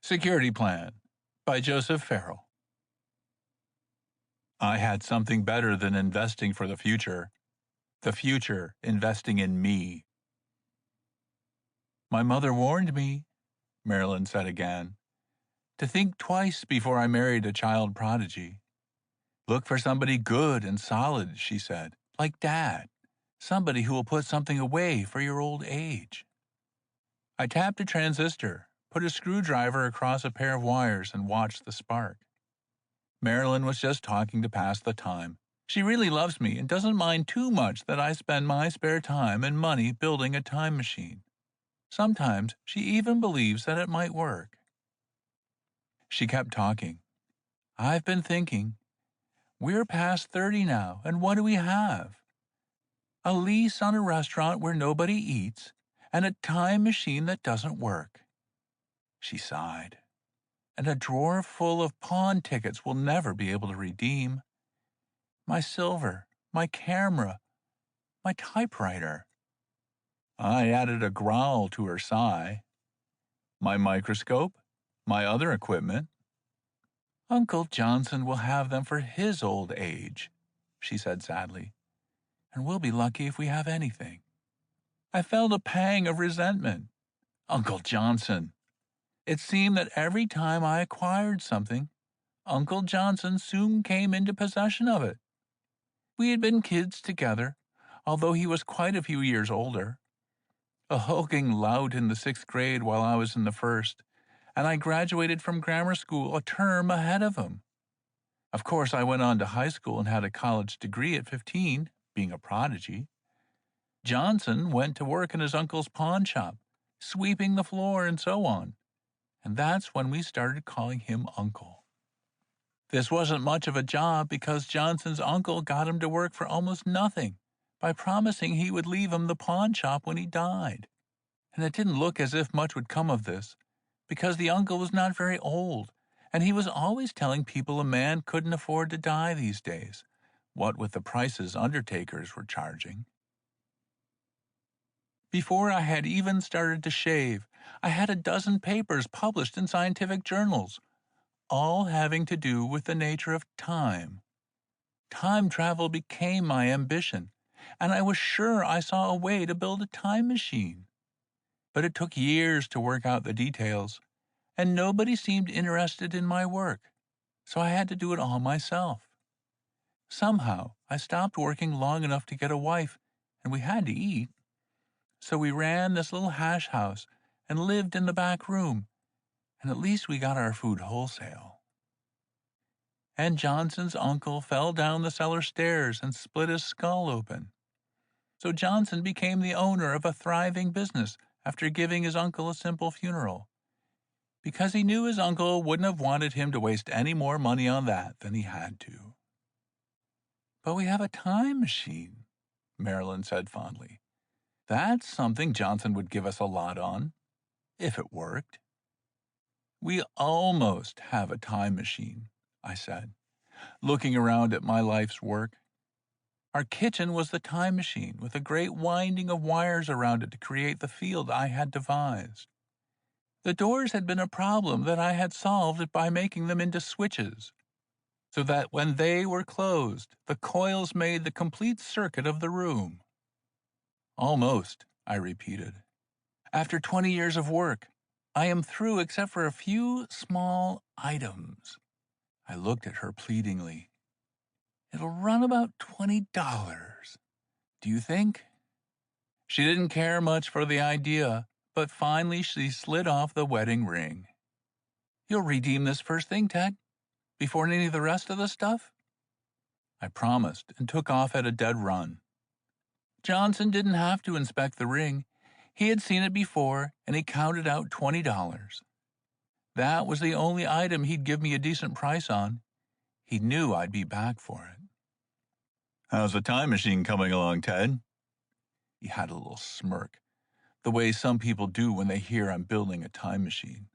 Security Plan by Joseph Farrell. I had something better than investing for the future investing in me. My mother warned me, Marilyn said again, to think twice before I married a child prodigy. Look for somebody good and solid, she said, like Dad, somebody who will put something away for your old age. I tapped a transistor, put a screwdriver across a pair of wires, and watched the spark. Marilyn was just talking to pass the time. She really loves me and doesn't mind too much that I spend my spare time and money building a time machine. Sometimes she even believes that it might work. She kept talking. I've been thinking. We're past 30 now, and what do we have? A lease on a restaurant where nobody eats, and a time machine that doesn't work. She sighed. And a drawer full of pawn tickets we'll never be able to redeem. My silver, my camera, my typewriter. I added a growl to her sigh. My microscope, my other equipment. Uncle Johnson will have them for his old age, she said sadly, and we'll be lucky if we have anything. I felt a pang of resentment. Uncle Johnson. It seemed that every time I acquired something, Uncle Johnson soon came into possession of it. We had been kids together, although he was quite a few years older. A hulking lout in the 6th grade while I was in the 1st, and I graduated from grammar school a term ahead of him. Of course, I went on to high school and had a college degree at 15, being a prodigy. Johnson went to work in his uncle's pawn shop, sweeping the floor and so on, and that's when we started calling him Uncle. This wasn't much of a job because Johnson's uncle got him to work for almost nothing by promising he would leave him the pawn shop when he died. And it didn't look as if much would come of this because the uncle was not very old, and he was always telling people a man couldn't afford to die these days, what with the prices undertakers were charging. Before I had even started to shave, I had a dozen papers published in scientific journals, all having to do with the nature of time. Time travel became my ambition, and I was sure I saw a way to build a time machine. But it took years to work out the details, and nobody seemed interested in my work, so I had to do it all myself. Somehow, I stopped working long enough to get a wife, and we had to eat. So we ran this little hash house and lived in the back room, and at least we got our food wholesale. And Johnson's uncle fell down the cellar stairs and split his skull open. So Johnson became the owner of a thriving business after giving his uncle a simple funeral, because he knew his uncle wouldn't have wanted him to waste any more money on that than he had to. But we have a time machine, Marilyn said fondly. That's something Johnson would give us a lot on, if it worked. We almost have a time machine, I said, looking around at my life's work. Our kitchen was the time machine, with a great winding of wires around it to create the field I had devised. The doors had been a problem that I had solved by making them into switches, so that when they were closed, the coils made the complete circuit of the room. Almost, I repeated. After 20 years of work, I am through except for a few small items. I looked at her pleadingly. It'll run about $20. Do you think? She didn't care much for the idea, but finally she slid off the wedding ring. You'll redeem this first thing, Ted, before any of the rest of the stuff? I promised and took off at a dead run. Johnson didn't have to inspect the ring. He had seen it before, and he counted out $20. That was the only item he'd give me a decent price on. He knew I'd be back for it. How's the time machine coming along, Ted? He had a little smirk, the way some people do when they hear I'm building a time machine.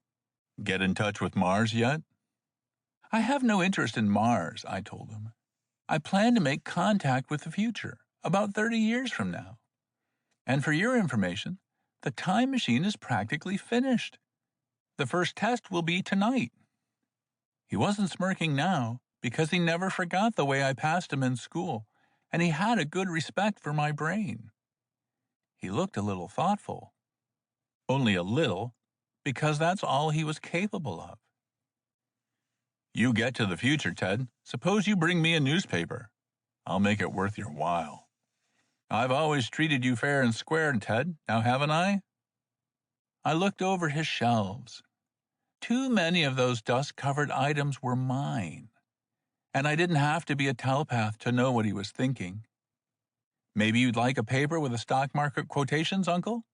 Get in touch with Mars yet? I have no interest in Mars, I told him. I plan to make contact with the future, about 30 years from now. And for your information, the time machine is practically finished. The first test will be tonight." He wasn't smirking now, because he never forgot the way I passed him in school, and he had a good respect for my brain. He looked a little thoughtful. Only a little, because that's all he was capable of. "You get to the future, Ted. Suppose you bring me a newspaper. I'll make it worth your while. I've always treated you fair and square, Ted, now haven't I?" I looked over his shelves. Too many of those dust-covered items were mine, and I didn't have to be a telepath to know what he was thinking. "Maybe you'd like a paper with the stock market quotations, Uncle?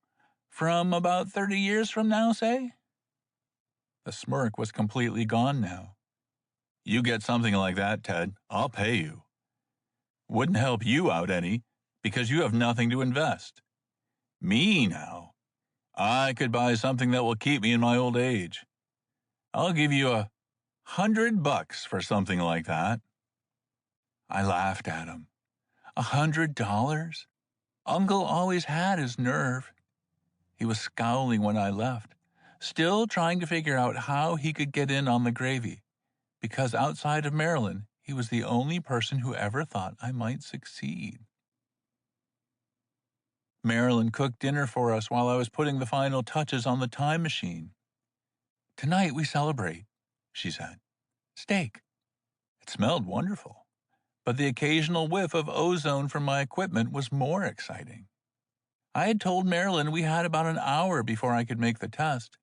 From about 30 years from now, say?" The smirk was completely gone now. "You get something like that, Ted. I'll pay you. Wouldn't help you out any, because you have nothing to invest. Me, now, I could buy something that will keep me in my old age. I'll give you $100 for something like that." I laughed at him. $100? Uncle always had his nerve. He was scowling when I left, still trying to figure out how he could get in on the gravy, because outside of Marilyn, he was the only person who ever thought I might succeed. Marilyn cooked dinner for us while I was putting the final touches on the time machine. "Tonight we celebrate," she said. "Steak." It smelled wonderful, but the occasional whiff of ozone from my equipment was more exciting. I had told Marilyn we had about an hour before I could make the test,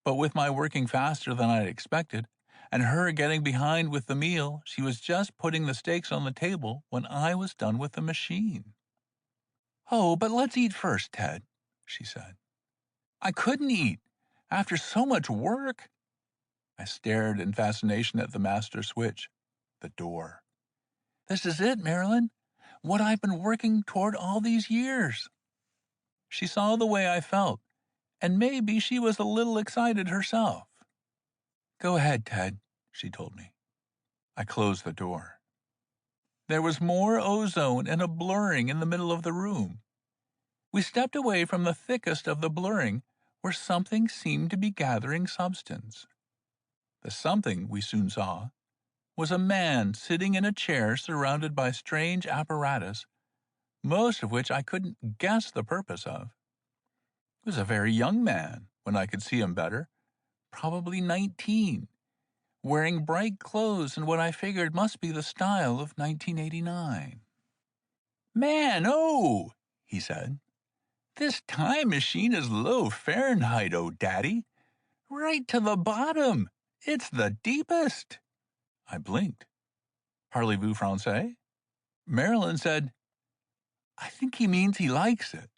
but with my working faster than I'd expected, and her getting behind with the meal, she was just putting the steaks on the table when I was done with the machine. "Oh, but let's eat first, Ted," she said. "I couldn't eat. After so much work." I stared in fascination at the master switch, the door. "This is it, Marilyn. What I've been working toward all these years." She saw the way I felt, and maybe she was a little excited herself. "Go ahead, Ted," she told me. I closed the door. There was more ozone and a blurring in the middle of the room. We stepped away from the thickest of the blurring, where something seemed to be gathering substance. The something, we soon saw, was a man sitting in a chair surrounded by strange apparatus, most of which I couldn't guess the purpose of. He was a very young man, when I could see him better, probably 19, wearing bright clothes and what I figured must be the style of 1989. "Man, oh," he said. "This time machine is low Fahrenheit, oh daddy. Right to the bottom. It's the deepest." I blinked. "Parlez-vous français?" Marilyn said, "I think he means he likes it.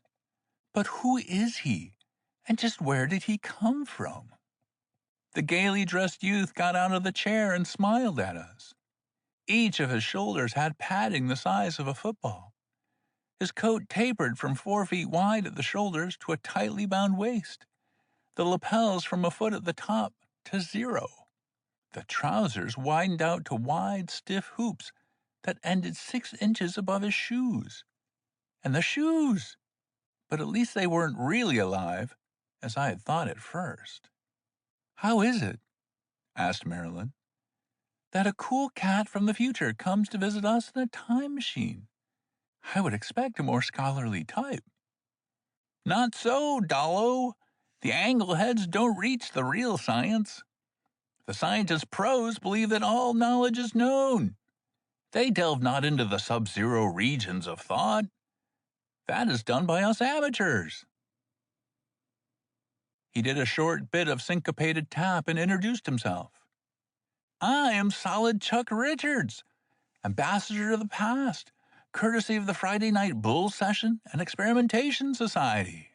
But who is he? And just where did he come from?" The gaily dressed youth got out of the chair and smiled at us. Each of his shoulders had padding the size of a football. His coat tapered from 4 feet wide at the shoulders to a tightly bound waist, the lapels from a foot at the top to 0. The trousers widened out to wide, stiff hoops that ended 6 inches above his shoes. And the shoes! But at least they weren't really alive, as I had thought at first. "How is it," asked Marilyn, "that a cool cat from the future comes to visit us in a time machine? I would expect a more scholarly type." "Not so, Dollo. The angleheads don't reach the real science. The scientist pros believe that all knowledge is known. They delve not into the sub-zero regions of thought. That is done by us amateurs." He did a short bit of syncopated tap and introduced himself. "I am Solid Chuck Richards, ambassador to the past, courtesy of the Friday Night Bull Session and Experimentation Society."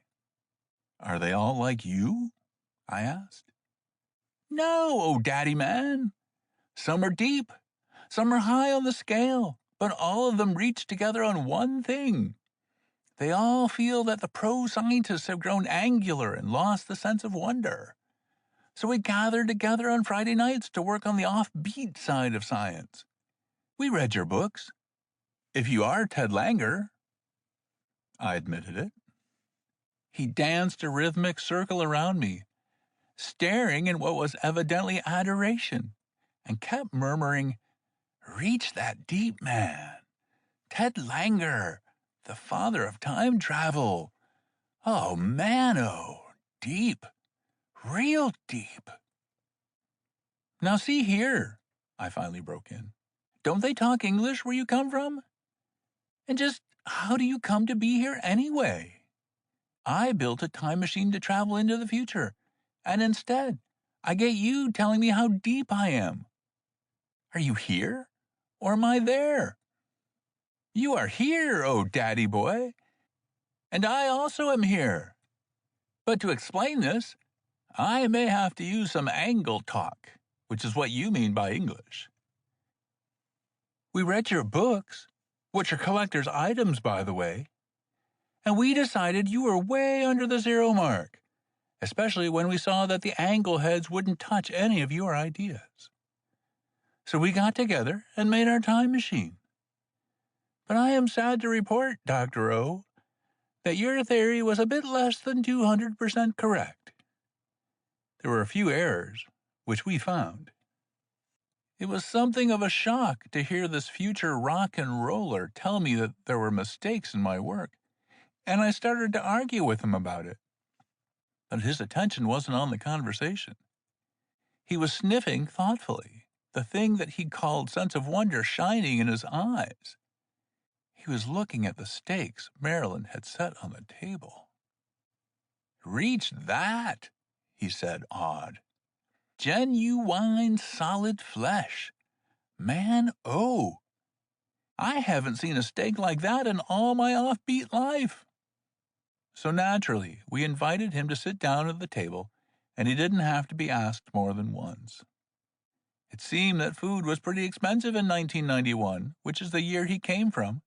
"Are they all like you?" I asked. "No, oh daddy man. Some are deep, some are high on the scale, but all of them reach together on one thing. They all feel that the pro-scientists have grown angular and lost the sense of wonder. So we gather together on Friday nights to work on the offbeat side of science. We read your books. If you are Ted Langer." I admitted it. He danced a rhythmic circle around me, staring in what was evidently adoration, and kept murmuring, "Reach that deep, man. Ted Langer, the father of time travel. Oh, man, oh, deep, real deep." "Now see here," I finally broke in. "Don't they talk English where you come from? And just how do you come to be here anyway? I built a time machine to travel into the future, and instead, I get you telling me how deep I am. Are you here, or am I there?" "You are here, oh daddy boy, and I also am here. But to explain this, I may have to use some angle talk, which is what you mean by English. We read your books, which are collector's items, by the way, and we decided you were way under the zero mark, especially when we saw that the angle heads wouldn't touch any of your ideas. So we got together and made our time machine. But I am sad to report, Dr. O, that your theory was a bit less than 200% correct. There were a few errors, which we found. It was something of a shock to hear this future rock and roller tell me that there were mistakes in my work, and I started to argue with him about it. But his attention wasn't on the conversation. He was sniffing thoughtfully, the thing that he called sense of wonder shining in his eyes. He was looking at the steaks Marilyn had set on the table. "Reach that," he said, awed. "Genuine solid flesh. Man, oh, I haven't seen a steak like that in all my offbeat life." So naturally, we invited him to sit down at the table, and he didn't have to be asked more than once. It seemed that food was pretty expensive in 1991, which is the year he came from,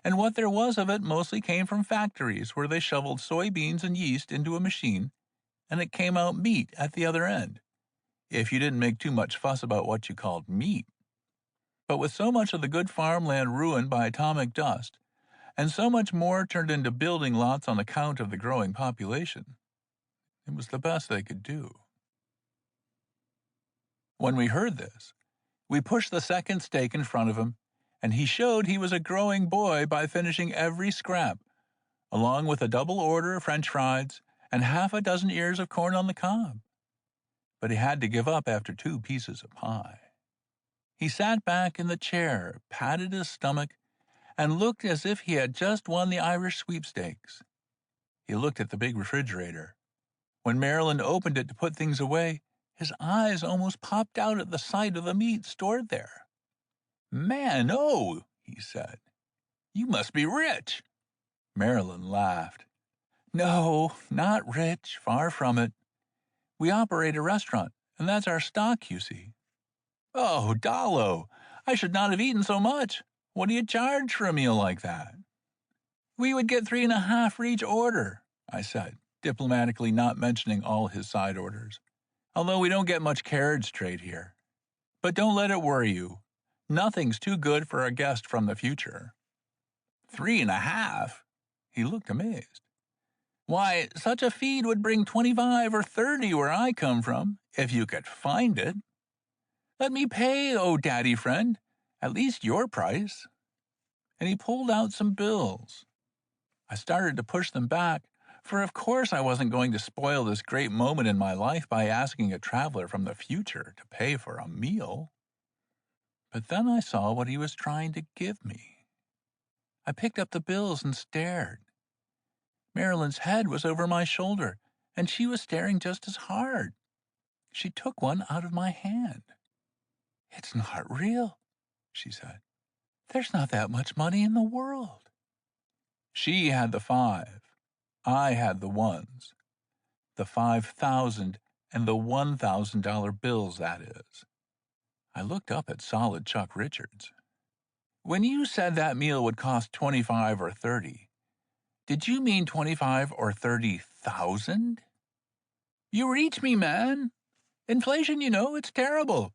and what there was of it mostly came from factories where they shoveled soybeans and yeast into a machine, and it came out meat at the other end, if you didn't make too much fuss about what you called meat. But with so much of the good farmland ruined by atomic dust, and so much more turned into building lots on account of the growing population, it was the best they could do. When we heard this, we pushed the second steak in front of him, and he showed he was a growing boy by finishing every scrap, along with a double order of French fries and half a dozen ears of corn on the cob. But he had to give up after 2 pieces of pie. He sat back in the chair, patted his stomach, and looked as if he had just won the Irish sweepstakes. He looked at the big refrigerator. When Marilyn opened it to put things away, his eyes almost popped out at the sight of the meat stored there. "Man, oh," he said, "you must be rich." Marilyn laughed. "No, not rich, far from it. We operate a restaurant, and that's our stock, you see." "Oh, Dallo, I should not have eaten so much. What do you charge for a meal like that?" "We would get 3.5 for each order," I said, diplomatically not mentioning all his side orders. "Although we don't get much carriage trade here. But don't let it worry you. Nothing's too good for a guest from the future." 3.5? He looked amazed. "Why, such a feed would bring 25 or 30 where I come from, if you could find it. Let me pay, oh daddy friend, at least your price." And he pulled out some bills. I started to push them back, for of course I wasn't going to spoil this great moment in my life by asking a traveler from the future to pay for a meal. But then I saw what he was trying to give me. I picked up the bills and stared. Marilyn's head was over my shoulder, and she was staring just as hard. She took one out of my hand. "It's not real," she said. "There's not that much money in the world." She had the 5. I had the ones. The 5,000 and the $1,000 bills, that is. I looked up at solid Chuck Richards. "When you said that meal would cost 25 or 30, did you mean 25 or 30,000? You reach me, man. Inflation, you know, it's terrible.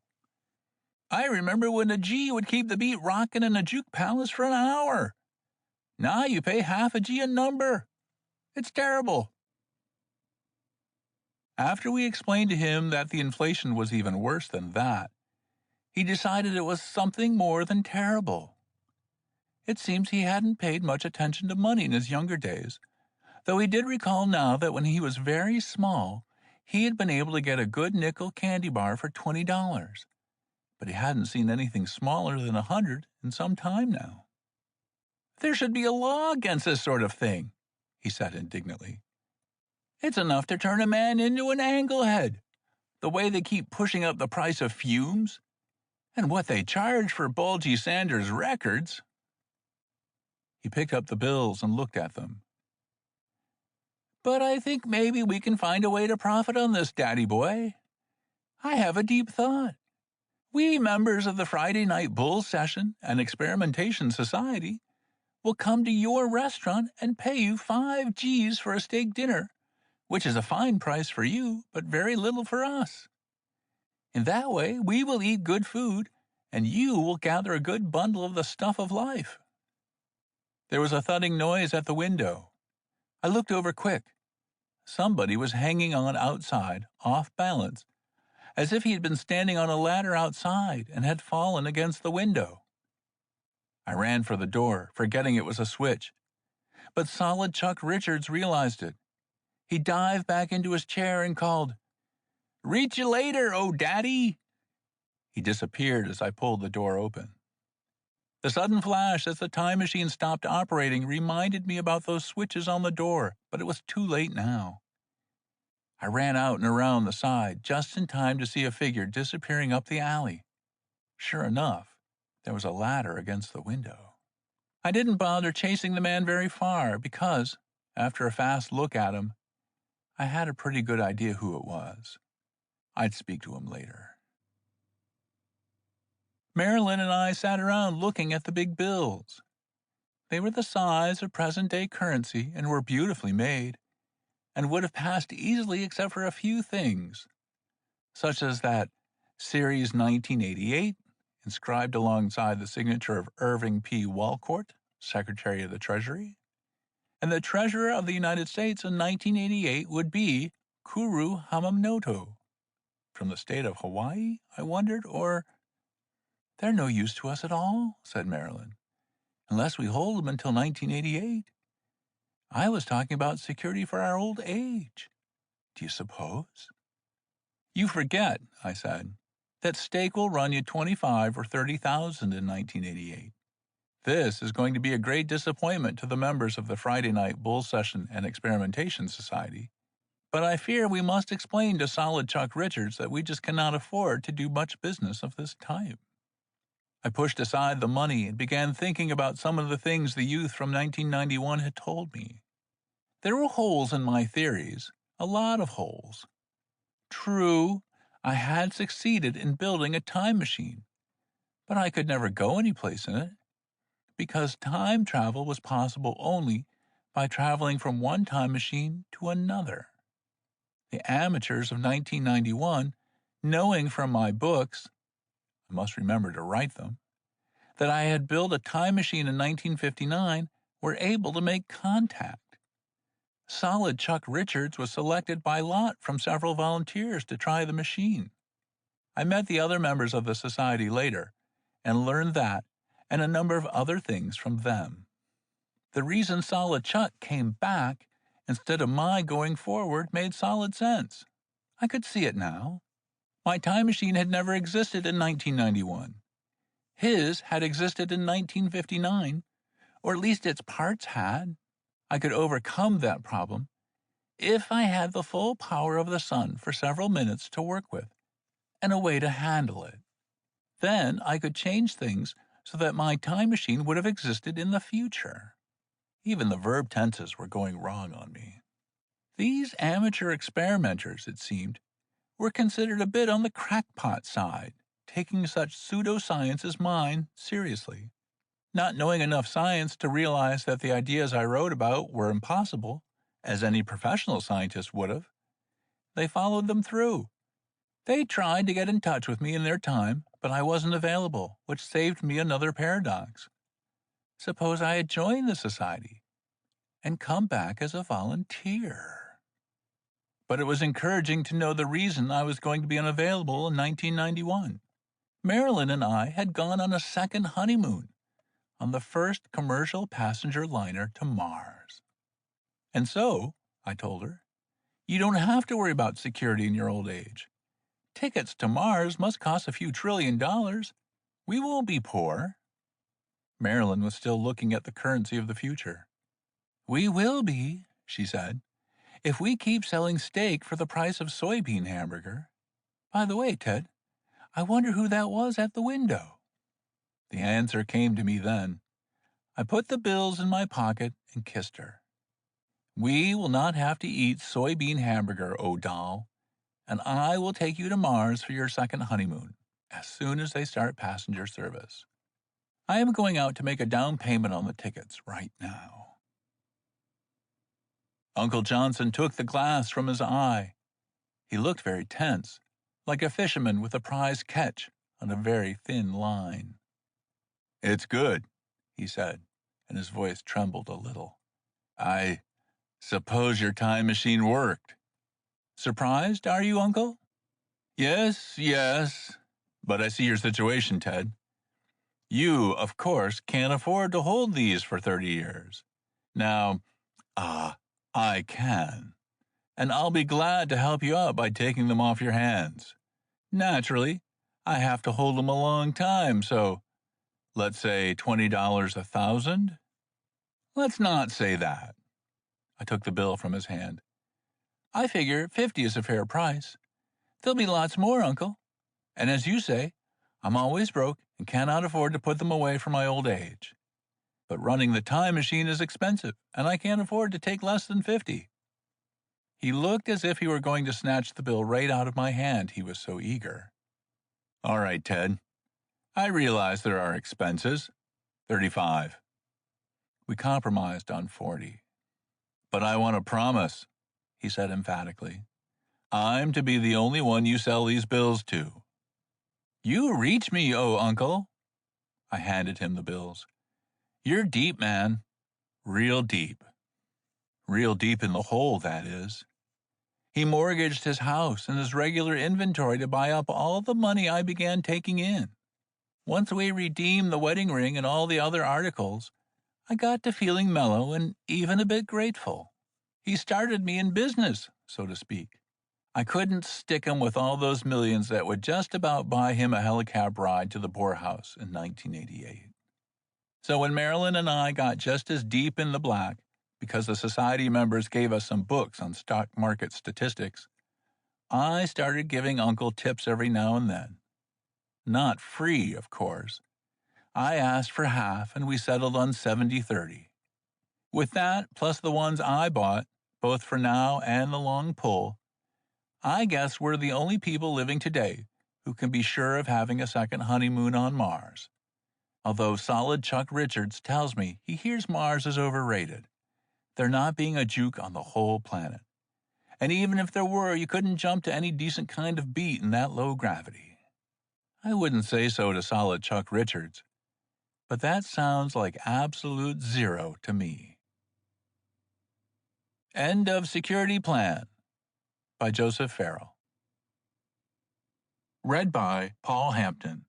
I remember when a G would keep the beat rockin' in a juke palace for an hour. Now you pay half a G a number. It's terrible." After we explained to him that the inflation was even worse than that, he decided it was something more than terrible. It seems he hadn't paid much attention to money in his younger days, though he did recall now that when he was very small, he had been able to get a good nickel candy bar for $20, but he hadn't seen anything smaller than 100 in some time now. "There should be a law against this sort of thing," he said indignantly. "It's enough to turn a man into an anglehead, the way they keep pushing up the price of fumes, and what they charge for Bulgy Sanders' records." He picked up the bills and looked at them. "But I think maybe we can find a way to profit on this, Daddy boy. I have a deep thought. We members of the Friday Night Bull Session and Experimentation Society will come to your restaurant and pay you 5 G's for a steak dinner, which is a fine price for you, but very little for us. In that way, we will eat good food, and you will gather a good bundle of the stuff of life." There was a thudding noise at the window. I looked over quick. Somebody was hanging on outside, off balance, as if he had been standing on a ladder outside and had fallen against the window. I ran for the door, forgetting it was a switch. But Solid Chuck Richards realized it. He dived back into his chair and called, "Reach you later, oh daddy!" He disappeared as I pulled the door open. The sudden flash as the time machine stopped operating reminded me about those switches on the door, but it was too late now. I ran out and around the side, just in time to see a figure disappearing up the alley. Sure enough, there was a ladder against the window. I didn't bother chasing the man very far because, after a fast look at him, I had a pretty good idea who it was. I'd speak to him later. Marilyn and I sat around looking at the big bills. They were the size of present-day currency and were beautifully made, and would have passed easily except for a few things, such as that Series 1988, inscribed alongside the signature of Irving P. Walcourt, Secretary of the Treasury, and the Treasurer of the United States in 1988 would be Kuru Hamamoto. From the state of Hawaii, I wondered, or... "They're no use to us at all," said Marilyn, "unless we hold them until 1988. I was talking about security for our old age. Do you suppose?" "You forget," I said, "that stake will run you 25 or 30,000 in 1988. This is going to be a great disappointment to the members of the Friday Night Bull Session and Experimentation Society, but I fear we must explain to Solid Chuck Richards that we just cannot afford to do much business of this type." I pushed aside the money and began thinking about some of the things the youth from 1991 had told me. There were holes in my theories, a lot of holes. True, I had succeeded in building a time machine, but I could never go anyplace in it, because time travel was possible only by traveling from one time machine to another. The amateurs of 1991, knowing from my books, I must remember to write them, that I had built a time machine in 1959, were able to make contact. Solid Chuck Richards was selected by lot from several volunteers to try the machine. I met the other members of the society later and learned that and a number of other things from them. The reason Solid Chuck came back instead of my going forward made solid sense. I could see it now. My time machine had never existed in 1991. His had existed in 1959, or at least its parts had. I could overcome that problem if I had the full power of the sun for several minutes to work with, and a way to handle it. Then I could change things so that my time machine would have existed in the future. Even the verb tenses were going wrong on me. These amateur experimenters, it seemed, were considered a bit on the crackpot side, taking such pseudoscience as mine seriously. Not knowing enough science to realize that the ideas I wrote about were impossible, as any professional scientist would have, they followed them through. They tried to get in touch with me in their time, but I wasn't available, which saved me another paradox. Suppose I had joined the society and come back as a volunteer. but it was encouraging to know the reason I was going to be unavailable in 1991. Marilyn and I had gone on a second honeymoon on the first commercial passenger liner to Mars. And so, I told her, you don't have to worry about security in your old age. Tickets to Mars must cost a few $1 trillion. We won't be poor. Marilyn was still looking at the currency of the future. We will be, she said, if we keep selling steak for the price of soybean hamburger. By the way, Ted, I wonder who that was at the window. The answer came to me then. I put the bills in my pocket and kissed her. We will not have to eat soybean hamburger, oh doll, and I will take you to Mars for your second honeymoon as soon as they start passenger service. I am going out to make a down payment on the tickets right now. Uncle Johnson took the glass from his eye. He looked very tense, like a fisherman with a prize catch on a very thin line. It's good, he said, and his voice trembled a little. I suppose your time machine worked. Surprised, are you, Uncle? Yes, but I see your situation, Ted. You, of course, can't afford to hold these for 30 years. Now, I can, and I'll be glad to help you out by taking them off your hands. Naturally, I have to hold them a long time, so let's say $20 1,000? Let's not say that. I took the bill from his hand. I figure 50 is a fair price. There'll be lots more, Uncle. And as you say, I'm always broke and cannot afford to put them away for my old age. But running the time machine is expensive, and I can't afford to take less than 50. He looked as if he were going to snatch the bill right out of my hand, he was so eager. All right, Ted. I realize there are expenses. 35. We compromised on 40. But I want to promise, he said emphatically. I'm to be the only one you sell these bills to. You reach me, oh, Uncle. I handed him the bills. You're deep, man. Real deep. Real deep in the hole, that is. He mortgaged his house and his regular inventory to buy up all the money I began taking in. Once we redeemed the wedding ring and all the other articles, I got to feeling mellow and even a bit grateful. He started me in business, so to speak. I couldn't stick him with all those millions that would just about buy him a helicab ride to the poorhouse in 1988. So when Marilyn and I got just as deep in the black, because the society members gave us some books on stock market statistics, I started giving Uncle tips every now and then. Not free, of course. I asked for half, and we settled on 70-30. With that, plus the ones I bought, both for now and the long pull, I guess we're the only people living today who can be sure of having a second honeymoon on Mars. Although solid Chuck Richards tells me he hears Mars is overrated. There not being a juke on the whole planet. And even if there were, you couldn't jump to any decent kind of beat in that low gravity. I wouldn't say so to solid Chuck Richards, but that sounds like absolute zero to me. End of Security Plan by Joseph Farrell. Read by Paul Hampton.